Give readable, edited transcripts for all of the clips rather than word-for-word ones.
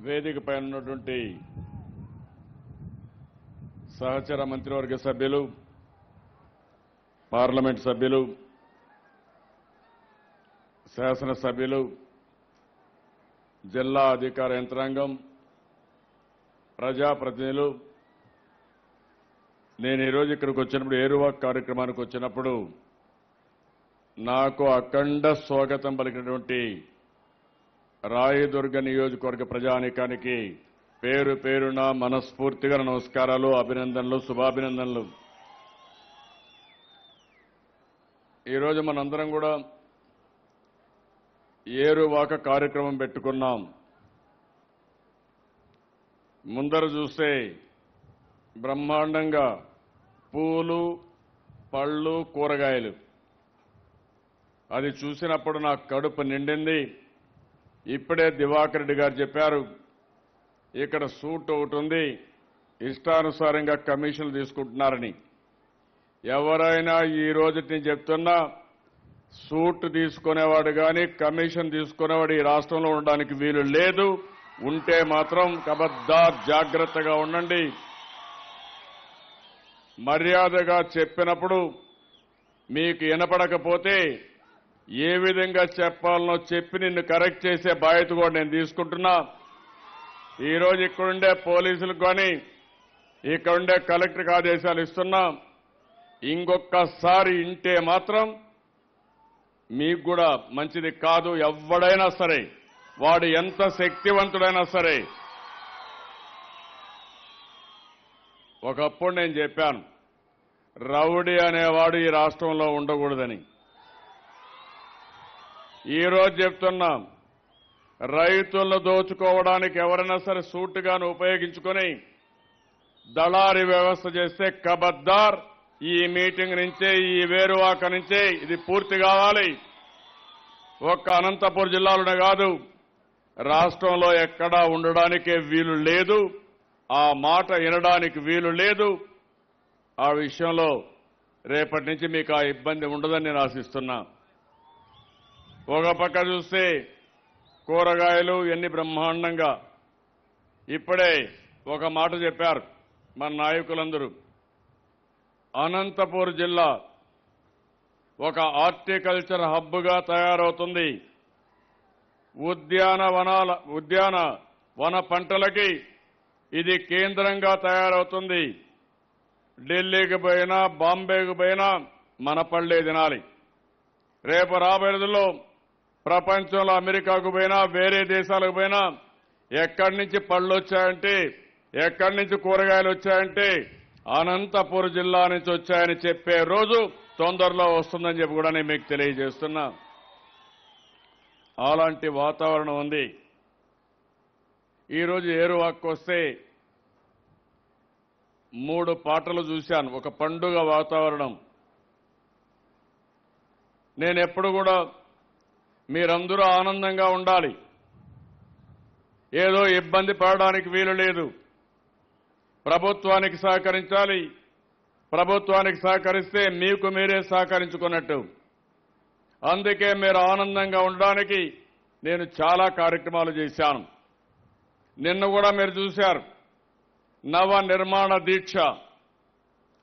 వేదికపై ఉన్నటువంటి సహచర మంత్రివర్గ సభ్యులు, పార్లమెంట్ సభ్యులు, శాసనసభ్యులు, జిల్లా అధికార యంత్రాంగం, ప్రజాప్రతినిధులు, నేను ఈరోజు ఇక్కడికి వచ్చినప్పుడు ఏరువాక్ కార్యక్రమానికి వచ్చినప్పుడు నాకు అఖండ స్వాగతం పలికినటువంటి రాయదుర్గ నియోజకవర్గ ప్రజానీకానికి పేరు పేరున మనస్ఫూర్తిగా నమస్కారాలు, అభినందనలు, శుభాభినందనలు. ఈరోజు మనందరం కూడా ఏరువాక కార్యక్రమం పెట్టుకున్నాం. ముందర చూస్తే బ్రహ్మాండంగా పూలు, పళ్ళు, కూరగాయలు, అది చూసినప్పుడు నాకు కడుపు నిండింది. ఇప్పుడే దివాకర్ రెడ్డి గారు చెప్పారు, ఇక్కడ సూట్ ఒకటి ఉంది, ఇష్టానుసారంగా కమిషన్లు తీసుకుంటున్నారని. ఎవరైనా ఈ రోజు నేను చెప్తున్నా, సూట్ తీసుకునేవాడు కానీ కమిషన్ తీసుకునేవాడు ఈ రాష్ట్రంలో ఉండడానికి వీలు లేదు. ఉంటే మాత్రం ఖబర్దార్ జాగ్రత్తగా ఉండండి. మర్యాదగా చెప్పినప్పుడు మీకు వినపడకపోతే ఏ విధంగా చెప్పాలనో చెప్పి నిన్ను కరెక్ట్ చేసే బాధ్యత కూడా నేను తీసుకుంటున్నా. ఈరోజు ఇక్కడుండే పోలీసులకు కానీ ఇక్కడుండే కలెక్టర్కి ఆదేశాలు ఇస్తున్నా, ఇంకొకసారి ఇంటే మాత్రం మీకు కూడా మంచిది కాదు. ఎవడైనా సరే, వాడు ఎంత శక్తివంతుడైనా సరే. ఒకప్పుడు నేను చెప్పాను, రౌడీ అనేవాడు ఈ రాష్ట్రంలో ఉండకూడదని. ఈరోజు చెప్తున్నాం, రైతులను దోచుకోవడానికి ఎవరైనా సరే సూటుగాను ఉపయోగించుకొని దళారీ వ్యవస్థ చేస్తే ఖబర్దార్. ఈ మీటింగ్ నుంచే, ఈ వేరువాక నుంచే ఇది పూర్తి కావాలి. ఒక్క అనంతపురం జిల్లాలోనే కాదు, రాష్ట్రంలో ఎక్కడా ఉండడానికే వీలు లేదు. ఆ మాట వినడానికి వీలు లేదు. ఆ విషయంలో రేపటి నుంచి మీకు ఆ ఇబ్బంది ఉండదని నేను ఆశిస్తున్నా. ఒక పక్క చూస్తే కూరగాయలు ఎన్ని బ్రహ్మాండంగా. ఇప్పుడే ఒక మాట చెప్పారు మన నాయకులందరూ, అనంతపురం జిల్లా ఒక హార్టికల్చర్ హబ్గా తయారవుతుంది. ఉద్యానవన పంటలకి ఇది కేంద్రంగా తయారవుతుంది. ఢిల్లీకి పోయినా, బాంబేకి పోయినా మన పళ్ళే తినాలి. రేపు రాబోయే రోజుల్లో ప్రపంచంలో అమెరికాకు పోయినా, వేరే దేశాలకు పోయినా ఎక్కడి నుంచి పళ్ళు వచ్చాయంటే, ఎక్కడి నుంచి కూరగాయలు వచ్చాయంటే అనంతపురం జిల్లా నుంచి వచ్చాయని చెప్పే రోజు తొందరలో వస్తుందని చెప్పి కూడా నేను మీకు తెలియజేస్తున్నా. అలాంటి వాతావరణం ఉంది. ఈరోజు ఏరువాక్కు వస్తే 3 పాటలు చూశాను. ఒక పండుగ వాతావరణం. నేను ఎప్పుడు కూడా మీరందరూ ఆనందంగా ఉండాలి. ఏదో ఇబ్బంది పడడానికి వీలు లేదు. ప్రభుత్వానికి సహకరించాలి. ప్రభుత్వానికి సహకరిస్తే మీకు మీరే సహకరించుకున్నట్టు. అందుకే మీరు ఆనందంగా ఉండడానికి నేను చాలా కార్యక్రమాలు చేశాను. నిన్న కూడా మీరు చూశారు, నవ నిర్మాణ దీక్ష,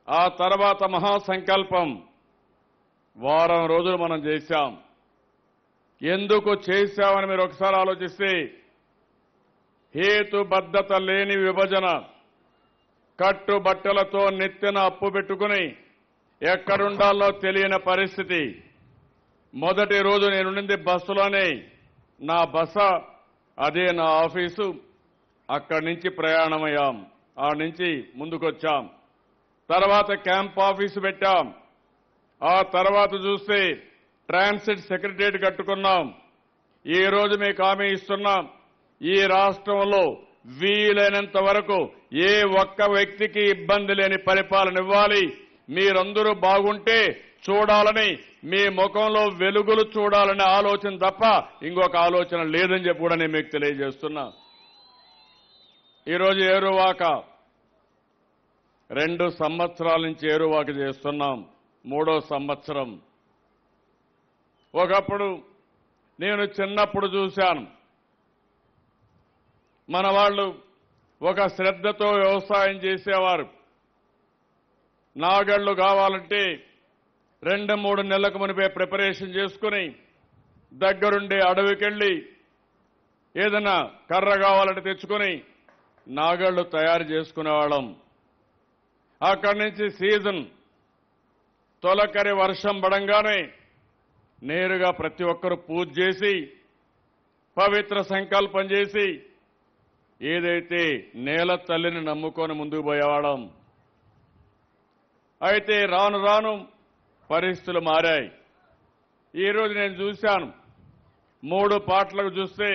ఆ తర్వాత మహాసంకల్పం. వారం రోజులు మనం చేశాం. ఎందుకు చేశామని మీరు ఒకసారి ఆలోచిస్తే, హేతుబద్ధత లేని విభజన, కట్టుబట్టలతో నెత్తిన అప్పు పెట్టుకుని ఎక్కడుండాలో తెలియని పరిస్థితి. మొదటి రోజు నేనుండింది బస్సులోనే. నా బస అదే, నా ఆఫీసు. అక్కడి నుంచి ప్రయాణమయ్యాం. ఆ నుంచి ముందుకొచ్చాం. తర్వాత క్యాంప్ ఆఫీసు పెట్టాం. ఆ తర్వాత చూస్తే ట్రాన్సిట్ సెక్రటరియట్ కట్టుకున్నాం. ఈ రోజు మీకు హామీ ఇస్తున్నాం, ఈ రాష్ట్రంలో వీలైనంత వరకు ఏ ఒక్క వ్యక్తికి ఇబ్బంది లేని పరిపాలన ఇవ్వాలి. మీరందరూ బాగుంటే చూడాలని, మీ ముఖంలో వెలుగులు చూడాలనే ఆలోచన తప్ప ఇంకొక ఆలోచన లేదని చెప్పి కూడా నేను మీకు తెలియజేస్తున్నా. ఈరోజు ఏరువాక 2 సంవత్సరాల నుంచి ఏరువాక చేస్తున్నాం. 3వ సంవత్సరం. ఒకప్పుడు నేను చిన్నప్పుడు చూశాను, మన వాళ్ళు ఒక శ్రద్ధతో వ్యవసాయం చేసేవారు. నాగళ్లు కావాలంటే 2-3 నెలలకు మునిపే ప్రిపరేషన్ చేసుకుని దగ్గరుండే అడవికెళ్లి ఏదైనా కర్ర కావాలంటే తెచ్చుకొని నాగళ్లు తయారు చేసుకునేవాళ్ళం. అక్కడి నుంచి సీజన్ తొలకరి వర్షం పడంగానే నేరుగా ప్రతి ఒక్కరూ పూజ చేసి పవిత్ర సంకల్పం చేసి ఏదైతే నేల తల్లిని నమ్ముకొని ముందుకు పోయేవాళ్ళం. అయితే రాను రాను పరిస్థితులు మారాయి. ఈరోజు నేను చూశాను 3 పాటలకు చూస్తే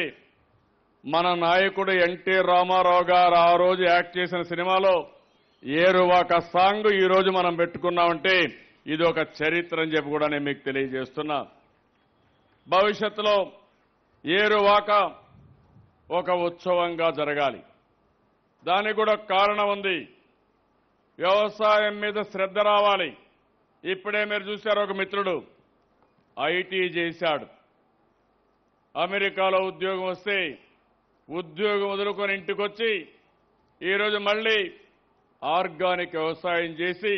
మన నాయకుడు ఎన్టీ రామారావు గారు ఆ రోజు యాక్ట్ చేసిన సినిమాలో ఏరువాక సాంగ్ ఈ రోజు మనం పెట్టుకున్నామంటే ఇది ఒక చరిత్ర అని చెప్పి కూడా నేను మీకు తెలియజేస్తున్నా. భవిష్యత్తులో ఏరువాక ఒక ఉత్సవంగా జరగాలి. దానికి కూడా కారణం ఉంది. వ్యవసాయం మీద శ్రద్ధ రావాలి. ఇప్పుడే మీరు చూశారు, ఒక మిత్రుడు ఐటీ చేశాడు. అమెరికాలో ఉద్యోగం వస్తే ఉద్యోగం వదులుకొని ఇంటికొచ్చి ఈరోజు మళ్ళీ ఆర్గానిక్ వ్యవసాయం చేసి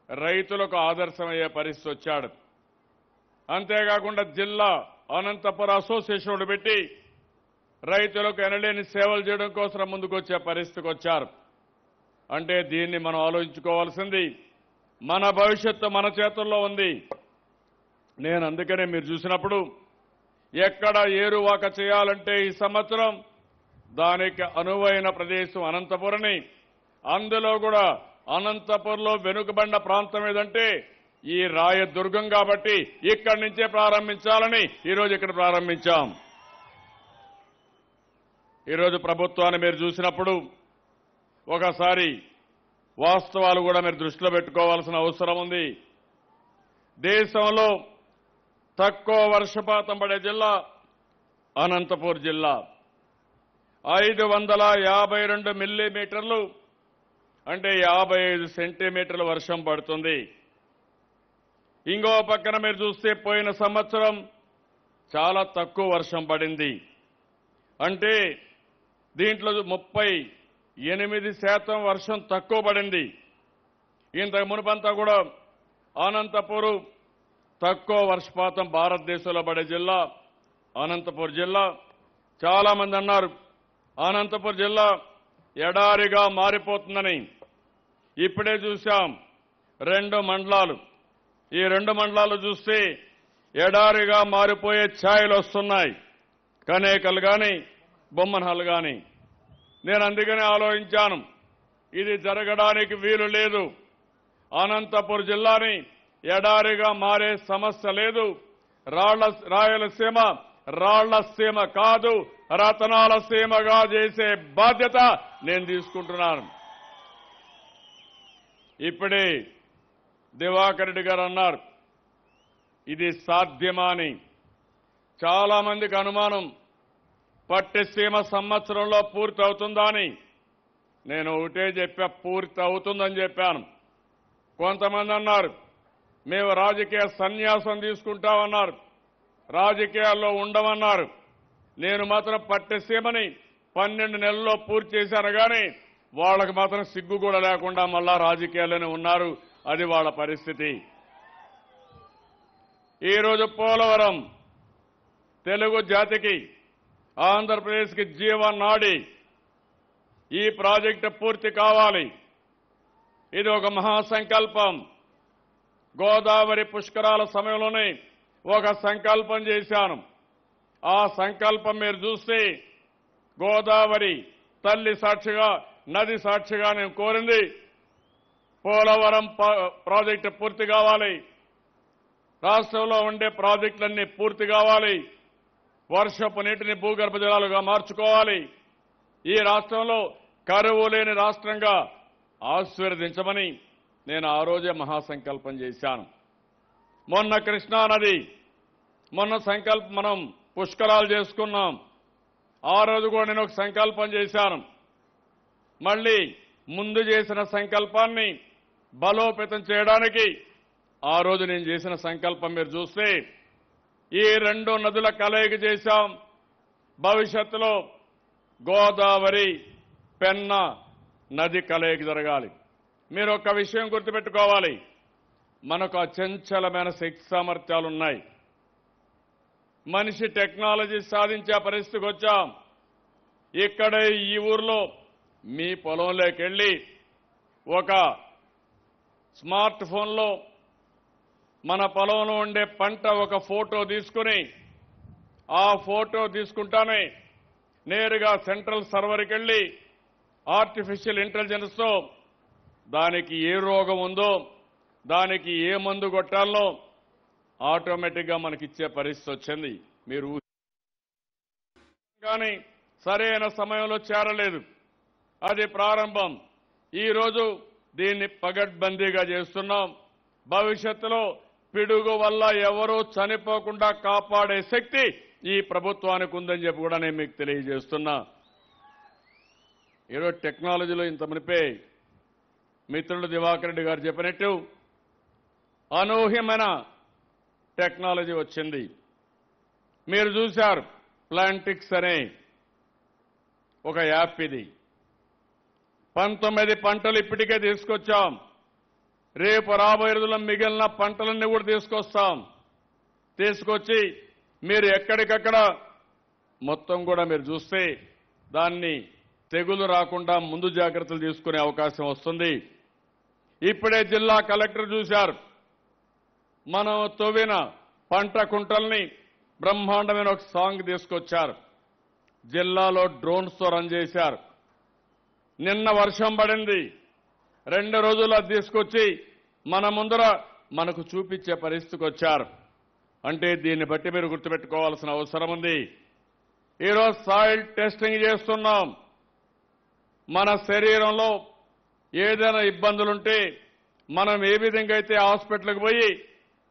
రైతులకు ఆదర్శమయ్యే పరిస్థితి వచ్చాడు. అంతేకాకుండా జిల్లా అనంతపురం అసోసియేషన్ పెట్టి రైతులకు ఎనలేని సేవలు చేయడం కోసం ముందుకొచ్చే పరిస్థితికి వచ్చారు. అంటే దీన్ని మనం ఆలోచించుకోవాల్సింది మన భవిష్యత్తు మన చేతుల్లో ఉంది. నేను అందుకనే మీరు చూసినప్పుడు ఎక్కడ ఏరువాక చేయాలంటే ఈ సంవత్సరం దానికి అనువైన ప్రదేశం అనంతపురని, అందులో కూడా అనంతపురంలో వెనుకబడిన ప్రాంతం ఏదంటే ఈ రాయదుర్గం కాబట్టి ఇక్కడి నుంచే ప్రారంభించాలని ఈరోజు ఇక్కడ ప్రారంభించాం. ఈరోజు ప్రభుత్వాన్ని మీరు చూసినప్పుడు ఒకసారి వాస్తవాలు కూడా మీరు దృష్టిలో పెట్టుకోవాల్సిన అవసరం ఉంది. దేశంలో తక్కువ వర్షపాతం పడే జిల్లా అనంతపూర్ జిల్లా. 552 మిల్లీమీటర్లు అంటే 55 సెంటీమీటర్ల వర్షం పడుతుంది. ఇంకో పక్కన మీరు చూస్తే పోయిన సంవత్సరం చాలా తక్కువ వర్షం పడింది. అంటే దీంట్లో 38% వర్షం తక్కువ పడింది. ఇంతకు మునుపంతా కూడా అనంతపురం తక్కువ వర్షపాతం భారతదేశంలో పడే జిల్లా అనంతపురం జిల్లా. చాలా మంది అన్నారు అనంతపురం జిల్లా ఎడారిగా మారిపోతుందని. ఇప్పుడే చూశాం 2 మండలాలు. ఈ 2 మండలాలు చూస్తే ఎడారిగా మారిపోయే ఛాయలు వస్తున్నాయి. కనేకల్ గాని బొమ్మనహల్ గాని. నేను అందుకనే ఆలోచించాను, ఇది జరగడానికి వీలు లేదు. అనంతపురం జిల్లాని ఎడారిగా మారే సమస్య లేదు. రాయలసీమ రాళ్ల సీమ కాదు, రతనాల సీమగా చేసే బాధ్యత నేను తీసుకుంటున్నాను. ఇప్పుడే దివాకర్ రెడ్డి గారు అన్నారు, ఇది సాధ్యమా అని. చాలా మందికి అనుమానం, పట్టిసీమ సంవత్సరంలో పూర్తి అవుతుందా అని. నేను ఒకటే చెప్పా, పూర్తి అవుతుందని చెప్పాను. కొంతమంది అన్నారు మేము రాజకీయ సన్యాసం తీసుకుంటామన్నారు, రాజకీయాల్లో ఉండమన్నారు. నేను మాత్రం పట్టిసీమని 12 నెలల్లో పూర్తి చేశాను కానీ వాళ్ళకి మాత్రం సిగ్గు కూడా లేకుండా మళ్ళా రాజకీయాల్లోనే ఉన్నారు. అది వాళ్ళ పరిస్థితి. ఈరోజు పోలవరం తెలుగు జాతికి, ఆంధ్రప్రదేశ్కి జీవనాడి. ఈ ప్రాజెక్టు పూర్తి కావాలి. ఇది ఒక మహాసంకల్పం. గోదావరి పుష్కరాల సమయంలోనే ఒక సంకల్పం చేశాను. ఆ సంకల్పం మీరు చూస్తే గోదావరి తల్లి సాక్షిగా, నది సాక్షిగా నేను కోరింది పోలవరం ప్రాజెక్టు పూర్తి కావాలి. రాష్ట్రంలో ఉండే ప్రాజెక్టులన్నీ పూర్తి కావాలి. వర్షపు నీటిని భూగర్భ జలాలుగా మార్చుకోవాలి. ఈ రాష్ట్రంలో కరువు లేని రాష్ట్రంగా ఆశీర్వదించమని నేను ఆ రోజే మహాసంకల్పం చేశాను. మొన్న కృష్ణా నది, మొన్న మనం పుష్కరాలు చేసుకున్నాం. ఆ రోజు కూడా నేను ఒక సంకల్పం చేశాను. మళ్ళీ ముందు చేసిన సంకల్పాన్ని బలోపేతం చేయడానికి ఆ రోజు నేను చేసిన సంకల్పం మీరు చూస్తే ఈ 2 నదుల కలయిక చేశాం. భవిష్యత్తులో గోదావరి పెన్నా నది కలయిక జరగాలి. మీరు ఒక్క విషయం గుర్తుపెట్టుకోవాలి, మనకు అచంచలమైన శక్తి సామర్థ్యాలు ఉన్నాయి. మనిషి టెక్నాలజీ సాధించే పరిస్థితికి వచ్చాం. ఇక్కడే ఈ ఊర్లో మీ పొలంలోకి వెళ్ళి ఒక స్మార్ట్ ఫోన్లో మన పొలంలో ఉండే పంట ఒక ఫోటో తీసుకుని ఆ ఫోటో తీసుకుంటానే నేరుగా సెంట్రల్ సర్వర్కి వెళ్ళి ఆర్టిఫిషియల్ ఇంటెలిజెన్స్తో దానికి ఏ రోగం ఉందో, దానికి ఏ మందు కొట్టాలో ఆటోమేటిక్గా మనకిచ్చే పరిస్థితి వచ్చింది. మీరు కానీ సరైన సమయంలో చేరలేదు. అది ప్రారంభం. ఈరోజు దీన్ని పగడ్బందీగా చేస్తున్నాం. భవిష్యత్తులో పిడుగు వల్ల ఎవరూ చనిపోకుండా కాపాడే శక్తి ఈ ప్రభుత్వానికి ఉందని చెప్పి కూడా నేను మీకు తెలియజేస్తున్నా. ఈరోజు టెక్నాలజీలో ఇంత మునిపే మిత్రుడు దివాకర్ రెడ్డి గారు చెప్పినట్టు అనూహ్యమైన టెక్నాలజీ వచ్చింది. మీరు చూశారు, ప్లాంటిక్స్ అనే ఒక యాప్ ఇది. 19 పంటలు ఇప్పటికే తీసుకొచ్చాం. రేపు రాబోయే రోజుల్లో మిగిలిన పంటలన్నీ కూడా తీసుకొచ్చి మీరు ఎక్కడికక్కడ మొత్తం కూడా మీరు చూస్తే దాన్ని తెగులు రాకుండా ముందు జాగ్రత్తలు తీసుకునే అవకాశం వస్తుంది. ఇప్పుడే జిల్లా కలెక్టర్ చూశారు, మనం తవ్విన పంట కుంటల్ని బ్రహ్మాండమైన ఒక సాంగ్ తీసుకొచ్చారు. జిల్లాలో డ్రోన్స్తో రన్ చేశారు. నిన్న వర్షం పడింది. 2 రోజుల్లో తీసుకొచ్చి మన ముందర మనకు చూపించే పరిస్థితికి వచ్చారు. అంటే దీన్ని బట్టి మీరు గుర్తుపెట్టుకోవాల్సిన అవసరం ఉంది. ఈరోజు సాయిల్ టెస్టింగ్ చేస్తున్నాం. మన శరీరంలో ఏదైనా ఇబ్బందులుంటే మనం ఏ విధంగా అయితే హాస్పిటల్కి పోయి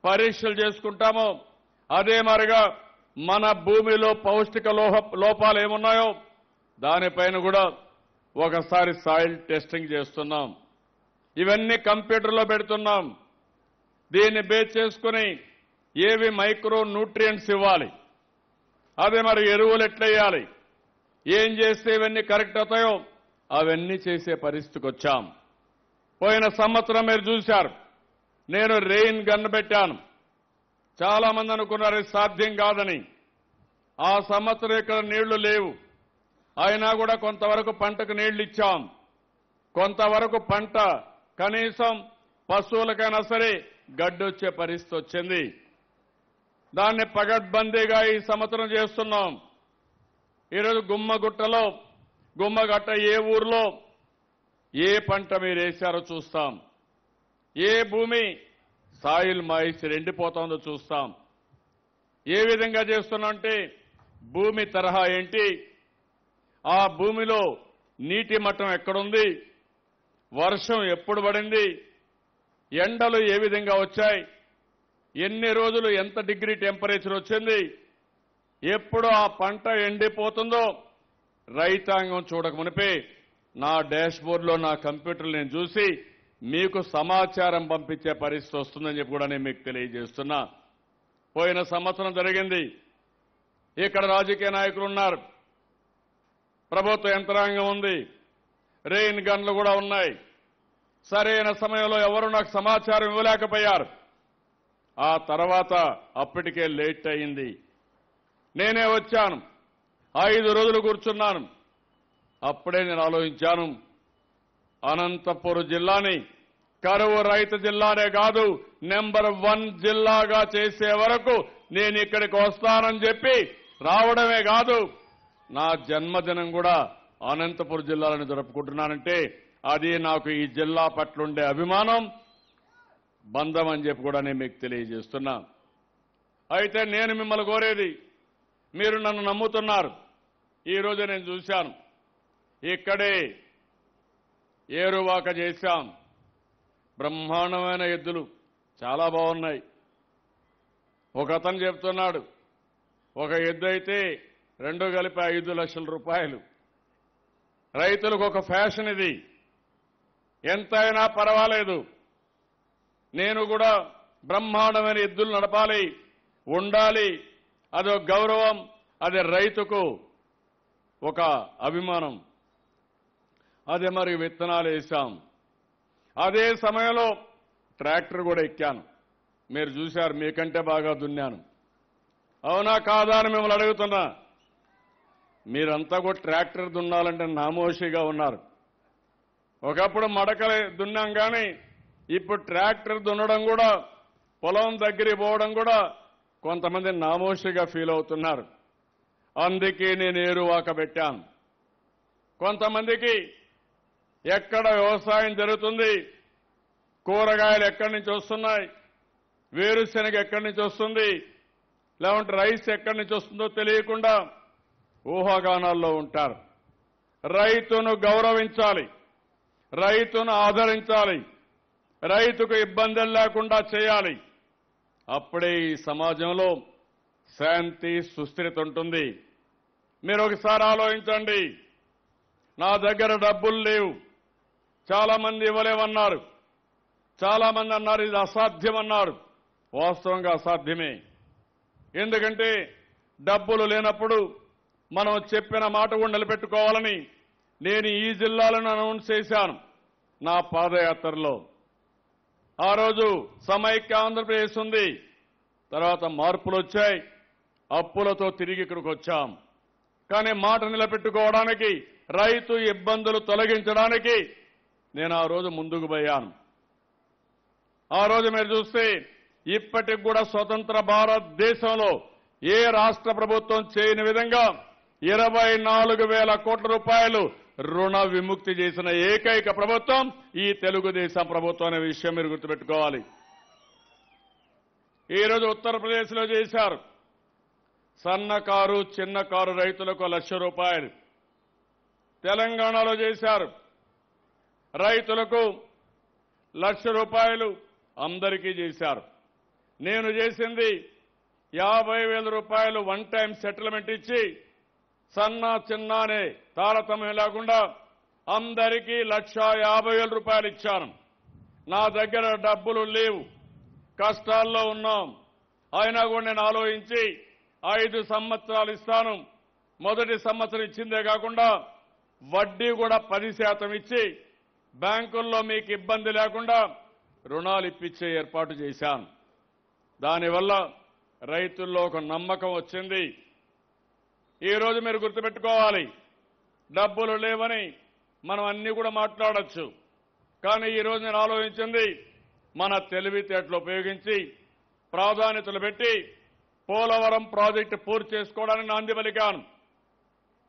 పరీక్షలు చేసుకుంటామో అదే మరిగా మన భూమిలో పౌష్టిక లోపాలు ఏమున్నాయో దానిపైన కూడా ఒకసారి సాయిల్ టెస్టింగ్ చేస్తున్నాం. ఇవన్నీ కంప్యూటర్లో పెడుతున్నాం. దీన్ని బేస్ చేసుకుని ఏవి మైక్రో న్యూట్రియంట్స్ ఇవ్వాలి, అదే మరి ఎరువులు ఎట్లయ్యాలి, ఏం చేస్తే ఇవన్నీ కరెక్ట్ అవుతాయో అవన్నీ చేసే పరిస్థితికి వచ్చాం. పోయిన సంవత్సరం మీరు చూశారు, నేను రెయిన్ గన్ పెట్టాను. చాలా మంది అనుకున్నారు ఇది సాధ్యం కాదని. ఆ సంవత్సరం ఇక్కడ నీళ్లు లేవు, అయినా కూడా కొంతవరకు పంటకు నీళ్లు ఇచ్చాం. కొంతవరకు పంట కనీసం పశువులకైనా సరే గడ్డొచ్చే పరిస్థితి వచ్చింది. దాన్ని పగడ్బందీగా ఈ సంవత్సరం చేస్తున్నాం. ఈరోజు గుమ్మగట్ట ఏ ఊర్లో ఏ పంట మీరు వేశారో చూస్తాం. ఏ భూమి సాయిల్ మాయిశ్చర్ ఎండిపోతుందో చూస్తాం. ఏ విధంగా చేస్తున్నామంటే భూమి తరహా ఏంటి, ఆ భూమిలో నీటి మట్టం ఎక్కడుంది, వర్షం ఎప్పుడు పడింది, ఎండలు ఏ విధంగా వచ్చాయి, ఎన్ని రోజులు ఎంత డిగ్రీ టెంపరేచర్ వచ్చింది, ఎప్పుడు ఆ పంట ఎండిపోతుందో రైతాంగం చూడక మునిపే నా డాష్బోర్డ్లో నా కంప్యూటర్లో నేను చూసి మీకు సమాచారం పంపించే పరిస్థితి వస్తుందని చెప్పి కూడా నేను మీకు తెలియజేస్తున్నా. పోయిన సంవత్సరం జరిగింది. ఇక్కడ రాజకీయ నాయకులు ఉన్నారు, ప్రభుత్వ యంత్రాంగం ఉంది, రెయిన్ గన్లు కూడా ఉన్నాయి. సరైన సమయంలో ఎవరు నాకు సమాచారం ఇవ్వలేకపోయారు. ఆ తర్వాత అప్పటికే లేట్ అయింది. నేనే వచ్చాను, 5 రోజులు కూర్చున్నాను. అప్పుడే నేను ఆలోచించాను, అనంతపురం జిల్లాని కరువు రైతు జిల్లానే కాదు నెంబర్ 1 జిల్లాగా చేసే వరకు నేను ఇక్కడికి వస్తానని చెప్పి రావడమే కాదు, నా జన్మదినం కూడా అనంతపురం జిల్లాలో జరుపుకుంటున్నానంటే అది నాకు ఈ జిల్లా పట్ల ఉండే అభిమానం, బంధం అని చెప్పి కూడా నేను మీకు తెలియజేస్తున్నా. అయితే నేను మిమ్మల్ని కోరేది, మీరు నన్ను నమ్ముతున్నారు. ఈరోజు నేను చూశాను, ఇక్కడే ఏరువాక చేశాం. బ్రహ్మాండమైన ఎద్దులు చాలా బాగున్నాయి. ఒక అతను చెప్తున్నాడు, ఒక ఎద్దు అయితే 2 కలిపి 5 లక్షల రూపాయలు. రైతులకు ఒక ఫ్యాషన్ ఇది, ఎంతైనా పర్వాలేదు, నేను కూడా బ్రహ్మాండమైన ఎద్దులు నడపాలి, ఉండాలి, అదో గౌరవం, అది రైతుకు ఒక అభిమానం. అదే మరి విత్తనాలు వేశాం. అదే సమయంలో ట్రాక్టర్ కూడా ఎక్కాను. మీరు చూశారు, మీకంటే బాగా దున్నాను. అవునా కాదా అని మిమ్మల్ని అడుగుతున్నా. మీరంతా కూడా ట్రాక్టర్ దున్నాలంటే నామోషిగా ఉన్నారు. ఒకప్పుడు మడకలు దున్నాం కానీ ఇప్పుడు ట్రాక్టర్ దున్నడం కూడా, పొలం దగ్గరికి పోవడం కూడా కొంతమంది నామోషిగా ఫీల్ అవుతున్నారు. అందుకే నేను ఏరువాక పెట్టాను. కొంతమందికి ఎక్కడ వ్యవసాయం జరుగుతుంది, కూరగాయలు ఎక్కడి నుంచి వస్తున్నాయి, వేరుశెనగ ఎక్కడి నుంచి వస్తుంది, లేకుంటే రైస్ ఎక్కడి నుంచి వస్తుందో తెలియకుండా ఊహాగానాల్లో ఉంటారు. రైతును గౌరవించాలి, రైతును ఆదరించాలి, రైతుకు ఇబ్బందులు లేకుండా చేయాలి. అప్పుడే ఈ సమాజంలో శాంతి సుస్థిరత ఉంటుంది. మీరు ఒకసారి ఆలోచించండి. నా దగ్గర డబ్బులు లేవు, చాలా మంది ఇవ్వలేమన్నారు, చాలా మంది అన్నారు ఇది అసాధ్యమన్నారు. వాస్తవంగా అసాధ్యమే. ఎందుకంటే డబ్బులు లేనప్పుడు మనం చెప్పిన మాట కూడా నిలబెట్టుకోవాలని నేను ఈ జిల్లాలను అనౌన్స్ చేశాను నా పాదయాత్రలో. ఆ రోజు సమైక్య ఆంధ్రప్రదేశ్ ఉంది, తర్వాత మార్పులు వచ్చాయి, అప్పులతో తిరిగి ఇక్కడికి వచ్చాం. కానీ మాట నిలబెట్టుకోవడానికి, రైతు ఇబ్బందులు తొలగించడానికి నేను ఆ రోజు ముందుకు పోయాను. ఆ రోజు మీరు చూస్తే ఇప్పటికి కూడా స్వతంత్ర భారతదేశంలో ఏ రాష్ట్ర ప్రభుత్వం చేయని విధంగా 24,000 కోట్ల రూపాయలు రుణ విముక్తి చేసిన ఏకైక ప్రభుత్వం ఈ తెలుగుదేశం ప్రభుత్వం అనే విషయం మీరు గుర్తుపెట్టుకోవాలి. ఈ రోజు ఉత్తరప్రదేశ్లో చేశారు. సన్నకారు చిన్నకారు రైతులకు 1,00,000 రూపాయలు. తెలంగాణలో చేశారు. రైతులకు 1,00,000 రూపాయలు అందరికీ చేశారు. నేను చేసింది 50,000 రూపాయలు వన్ టైం సెటిల్మెంట్ ఇచ్చి సన్న చిన్న అనే తారతమ్యం లేకుండా అందరికీ 1,50,000 రూపాయలు ఇచ్చాను. నా దగ్గర డబ్బులు లేవు, కష్టాల్లో ఉన్నాం. అయినా కూడా నేను ఆలోచించి 5 సంవత్సరాలు ఇస్తాను. మొదటి సంవత్సరం ఇచ్చిందే కాకుండా వడ్డీ కూడా 10% ఇచ్చి బ్యాంకుల్లో మీకు ఇబ్బంది లేకుండా రుణాలు ఇప్పించే ఏర్పాటు చేశాను. దానివల్ల రైతుల్లో ఒక నమ్మకం వచ్చింది. ఈ రోజు మీరు గుర్తుపెట్టుకోవాలి, డబ్బులు లేవని మనం అన్ని కూడా మాట్లాడొచ్చు. కానీ ఈ రోజు నేను ఆలోచించింది మన తెలివితేటలు ఉపయోగించి ప్రాధాన్యతలు పెట్టి పోలవరం ప్రాజెక్టు పూర్తి చేసుకోవడానికి నాంది పలికాను.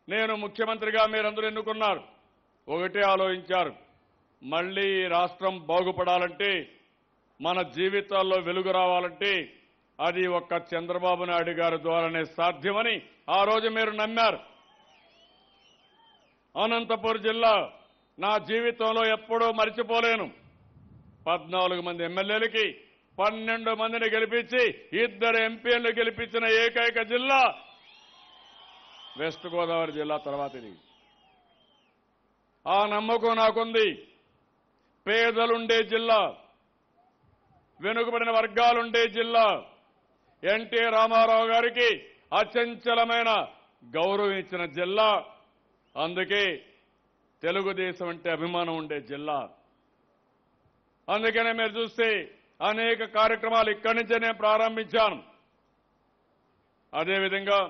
నేను ముఖ్యమంత్రిగా మీరందరూ ఎన్నుకున్నారు. ఒకటే ఆలోచించారు, మళ్లీ ఈ రాష్ట్రం బాగుపడాలంటే, మన జీవితాల్లో వెలుగు రావాలంటే అది ఒక్క చంద్రబాబు నాయుడు గారి ద్వారానే సాధ్యమని ఆ రోజు మీరు నమ్మారు. అనంతపురం జిల్లా నా జీవితంలో ఎప్పుడూ మర్చిపోలేను. 14 మంది ఎమ్మెల్యేలకి 12 మందిని గెలిపించి 2 ఎంపీలను గెలిపించిన ఏకైక జిల్లా వెస్ట్ గోదావరి జిల్లా. తర్వాత ఇది ఆ నమ్మకం నాకుంది. పేదలుండే జిల్లా, వెనుకబడిన వర్గాలుండే జిల్లా, ఎన్టీ రామారావు గారికి అచంచలమైన గౌరవం ఇచ్చిన జిల్లా. అందుకే తెలుగుదేశం అంటే అభిమానం ఉండే జిల్లా. అందుకనే మీరు చూస్తే అనేక కార్యక్రమాలు ఇక్కడి నుంచే నేను ప్రారంభించాను. అదేవిధంగా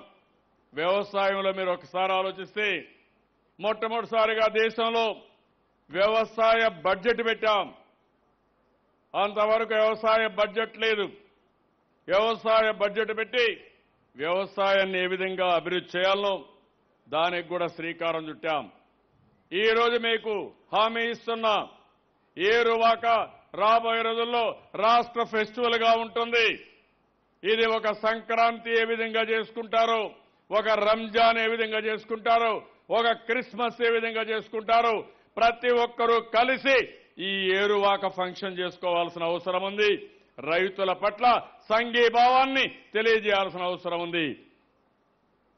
వ్యవసాయంలో మీరు ఒకసారి ఆలోచిస్తే మొట్టమొదటిసారిగా దేశంలో వ్యవసాయ బడ్జెట్ పెట్టాం. అంతవరకు వ్యవసాయ బడ్జెట్ లేదు. వ్యవసాయ బడ్జెట్ పెట్టి వ్యవసాయాన్ని ఏ విధంగా అభివృద్ధి చేయాలో దానికి కూడా శ్రీకారం చుట్టాం. ఈ రోజు మీకు హామీ ఇస్తున్నా, ఏరువాక రాబోయే రోజుల్లో రాష్ట్ర ఫెస్టివల్ గా ఉంటుంది. ఇది ఒక సంక్రాంతి ఏ విధంగా చేసుకుంటారో, ఒక రంజాన్ ఏ విధంగా చేసుకుంటారో, ఒక క్రిస్మస్ ఏ విధంగా చేసుకుంటారో ప్రతి ఒక్కరూ కలిసి ఈ ఏరువాక ఫంక్షన్ చేసుకోవాల్సిన అవసరం ఉంది. రైతుల పట్ల సంఘీభావాన్ని తెలియజేయాల్సిన అవసరం ఉంది.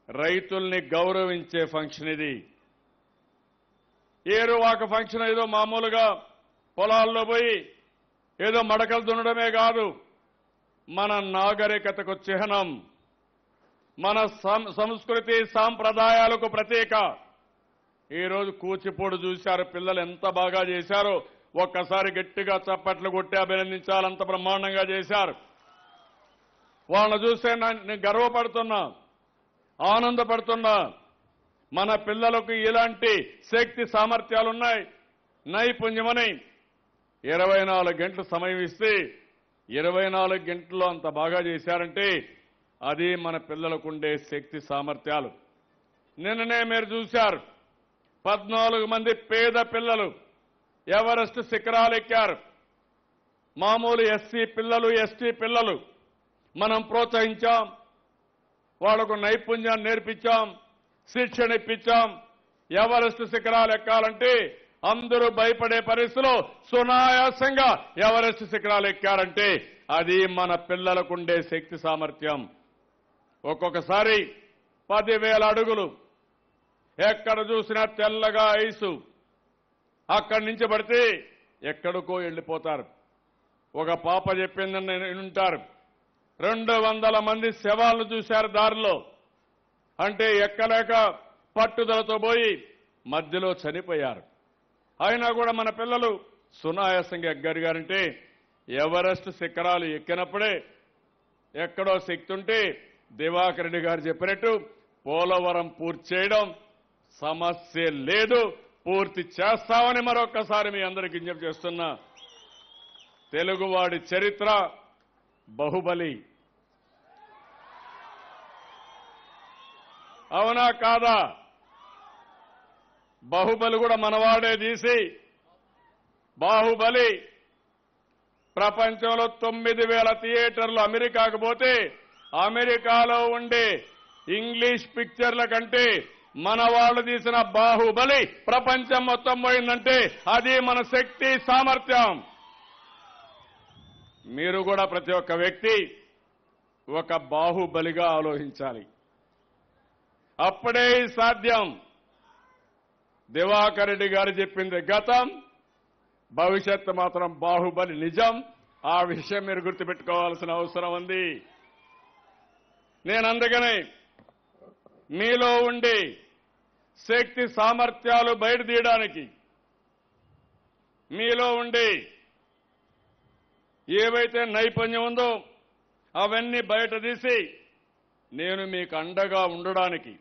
రైతుల్ని గౌరవించే ఫంక్షన్ ఇది. ఏరువాక ఫంక్షన్ ఏదో మామూలుగా పొలాల్లో పోయి ఏదో మడకలు దున్నడమే కాదు, మన నాగరికతకు చిహ్నం. మన సంస్కృతి సాంప్రదాయాలకు ప్రతీక. ఈరోజు కూచిపూడి చూశారు, పిల్లలు ఎంత బాగా చేశారో. ఒక్కసారి గట్టిగా చప్పట్లు కొట్టి అభినందించాలి, అంత బ్రహ్మాండంగా చేశారు. వాళ్ళని చూస్తే నేను గర్వపడుతున్నా, ఆనందపడుతున్నా. మన పిల్లలకు ఇలాంటి శక్తి సామర్థ్యాలున్నాయి. నైపుణ్యమని 24 గంటలు సమయం ఇస్తే 24 గంటల్లో అంత బాగా చేశారంటే అది మన పిల్లలకు ఉండే శక్తి సామర్థ్యాలు. నిన్ననే మీరు చూశారు, 14 మంది పేద పిల్లలు ఎవరెస్ట్ శిఖరాలు ఎక్కారు. మామూలు ఎస్సీ పిల్లలు, ఎస్టీ పిల్లలు మనం ప్రోత్సహించాం, వాళ్లకు నైపుణ్యాన్ని నేర్పించాం, శిక్షణ ఇప్పించాం. ఎవరెస్ట్ శిఖరాలు ఎక్కాలంటే అందరూ భయపడే పరిస్థితిలో సునాయాసంగా ఎవరెస్ట్ శిఖరాలు ఎక్కారంటే అది మన పిల్లలకుండే శక్తి సామర్థ్యం. ఒక్కొక్కసారి 10,000 అడుగులు, ఎక్కడ చూసినా తెల్లగా ఐసు, అక్కడి నుంచి పడితే ఎక్కడికో వెళ్ళిపోతారు. ఒక పాప చెప్పిందని వింటారు, 200 మంది శవాలను చూశారు దారిలో. అంటే ఎక్కలేక పట్టుదలతో పోయి మధ్యలో చనిపోయారు. అయినా కూడా మన పిల్లలు సునాయాసంగా ఎగ్గరిగారంటే ఎవరెస్ట్ శిఖరాలు ఎక్కినప్పుడే. ఎక్కడో శక్తి ఉంటే దివాకర్ రెడ్డి గారు చెప్పినట్టు పోలవరం పూర్తి చేయడం సమస్య లేదు, పూర్తి చేస్తామని మరొక్కసారి మీ అందరికీ విజ్ఞప్తి చేస్తున్నా. తెలుగువాడి చరిత్ర బాహుబలి, అవునా కాదా? బాహుబలి కూడా మనవాడే తీసి, బాహుబలి ప్రపంచంలో 9,000 థియేటర్లు అమెరికాకు పోతే అమెరికాలో ఉండే ఇంగ్లీష్ పిక్చర్ల కంటే మన వాళ్ళు తీసిన బాహుబలి ప్రపంచం మొత్తం పోయిందంటే అది మన శక్తి సామర్థ్యం. మీరు కూడా ప్రతి ఒక్క వ్యక్తి ఒక బాహుబలిగా ఆలోచించాలి. అప్పుడే సాధ్యం. దివాకర్ రెడ్డి గారు చెప్పింది గతం, భవిష్యత్తు మాత్రం బాహుబలి నిజం. ఆ విషయం మీరు గుర్తుపెట్టుకోవాల్సిన అవసరం ఉంది. నేను అందుకనే మీలో ఉండి శక్తి సామర్థ్యాలు బయట తీయడానికి, మీలో ఉండి ఏవైతే నైపుణ్యం ఉందో అవన్నీ బయట తీసి నేను మీకు అండగా ఉండడానికి,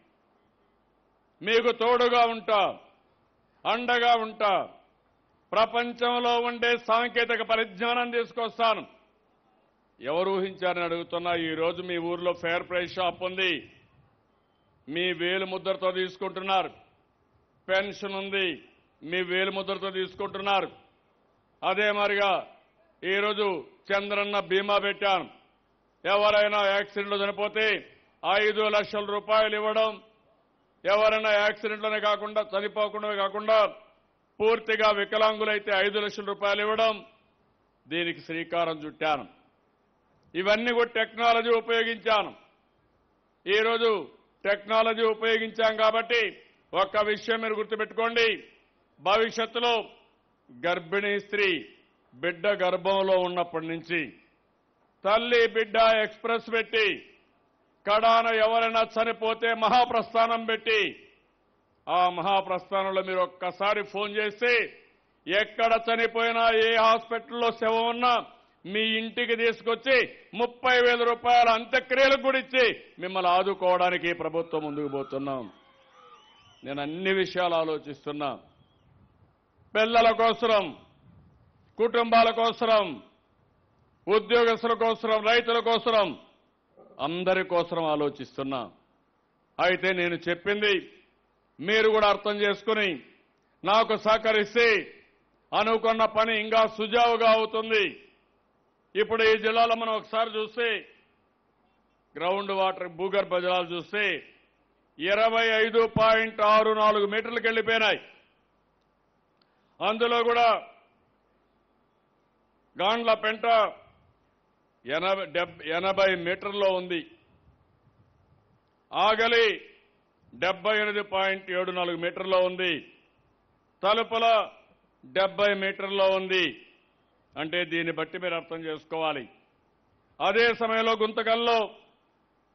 మీకు తోడుగా ఉంటా, అండగా ఉంటా. ప్రపంచంలో ఉండే సాంకేతిక పరిజ్ఞానం తీసుకొస్తాను. ఎవరు ఊహించారని అడుగుతున్నా. ఈ రోజు మీ ఊర్లో ఫెయిర్ ప్రైస్ షాప్ ఉంది, మీ వేలు ముద్రతో తీసుకుంటున్నారు. పెన్షన్ ఉంది, మీ వేలు ముద్రతో తీసుకుంటున్నారు. అదే మరిగా ఈరోజు చంద్రన్న బీమా పెట్టాను. ఎవరైనా యాక్సిడెంట్లో చనిపోతే 5 లక్షల రూపాయలు ఇవ్వడం, ఎవరైనా యాక్సిడెంట్లోనే కాకుండా చనిపోకుండా కాకుండా పూర్తిగా వికలాంగులైతే 5 లక్షల రూపాయలు ఇవ్వడం, దీనికి శ్రీకారం చుట్టాను. ఇవన్నీ కూడా టెక్నాలజీ ఉపయోగించాను. ఈరోజు టెక్నాలజీ ఉపయోగించాం కాబట్టి ఒక్క విషయం మీరు గుర్తుపెట్టుకోండి, భవిష్యత్తులో గర్భిణీ స్త్రీ బిడ్డ గర్భంలో ఉన్నప్పటి నుంచి తల్లి బిడ్డ ఎక్స్ప్రెస్ పెట్టి, కడాన ఎవరైనా చనిపోతే మహాప్రస్థానం పెట్టి, ఆ మహాప్రస్థానంలో మీరు ఒక్కసారి ఫోన్ చేస్తే ఎక్కడ చనిపోయినా ఏ హాస్పిటల్లో శవం ఉన్నా మీ ఇంటికి తీసుకొచ్చి 30,000 రూపాయల అంత్యక్రియలకు కూడా ఇచ్చి మిమ్మల్ని ఆదుకోవడానికి ప్రభుత్వం ముందుకు పోతున్నాం. నేను అన్ని విషయాలు ఆలోచిస్తున్నా. పిల్లల కోసరం, కుటుంబాల కోసరం, ఉద్యోగస్తుల కోసరం, రైతుల కోసరం, అందరి కోసరం ఆలోచిస్తున్నా. అయితే నేను చెప్పింది మీరు కూడా అర్థం చేసుకుని నాకు సహకరిస్తే అనుకున్న పని ఇంకా సుజావుగా అవుతుంది. ఇప్పుడు ఈ జిల్లాలో మనం ఒకసారి చూస్తే గ్రౌండ్ వాటర్ భూగర్భ జలాలు చూస్తే 25.64 మీటర్లకు వెళ్ళిపోయినాయి. అందులో కూడా గాండ్లపెంట 80 మీటర్లో ఉంది. ఆగలి 78.74 మీటర్లో ఉంది. తలుపుల 70 మీటర్లో ఉంది. అంటే దీన్ని బట్టి మీరు అర్థం చేసుకోవాలి. అదే సమయంలో గుంతకల్లో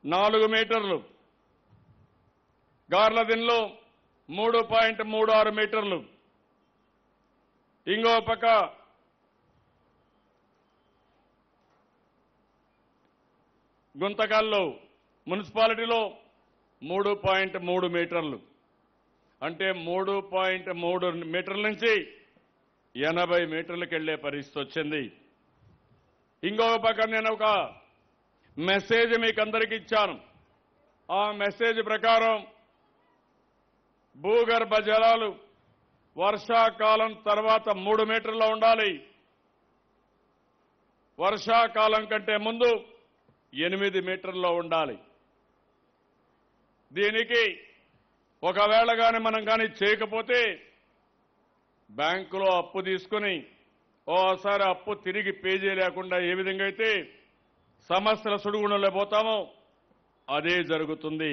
4 మీటర్లు, గార్లదిన్లో 3.36 మీటర్లు, ఇంకో పక్క గుంతకల్లో మున్సిపాలిటీలో 3.3 మీటర్లు, అంటే 3.3 మీటర్ల నుంచి 80 మీటర్లకు వెళ్లే పరిస్థితి వచ్చింది. ఇంకొక పక్క నేను ఒక మెసేజ్ మీకు అందరికీ ఇచ్చాను. ఆ మెసేజ్ ప్రకారం భూగర్భ జలాలు వర్షాకాలం తర్వాత 3 మీటర్లో ఉండాలి. వర్షాకాలం కంటే ముందు 8 మీటర్లో ఉండాలి. దీనికి ఒకవేళ మనం చేయకపోతే బ్యాంకులో అప్పు తీసుకుని ఓసారి అప్పు తిరిగి పే చేయలేకుండా ఏ విధంగా అయితే సమస్యల సుడిగుండంలో పోతామో అదే జరుగుతుంది.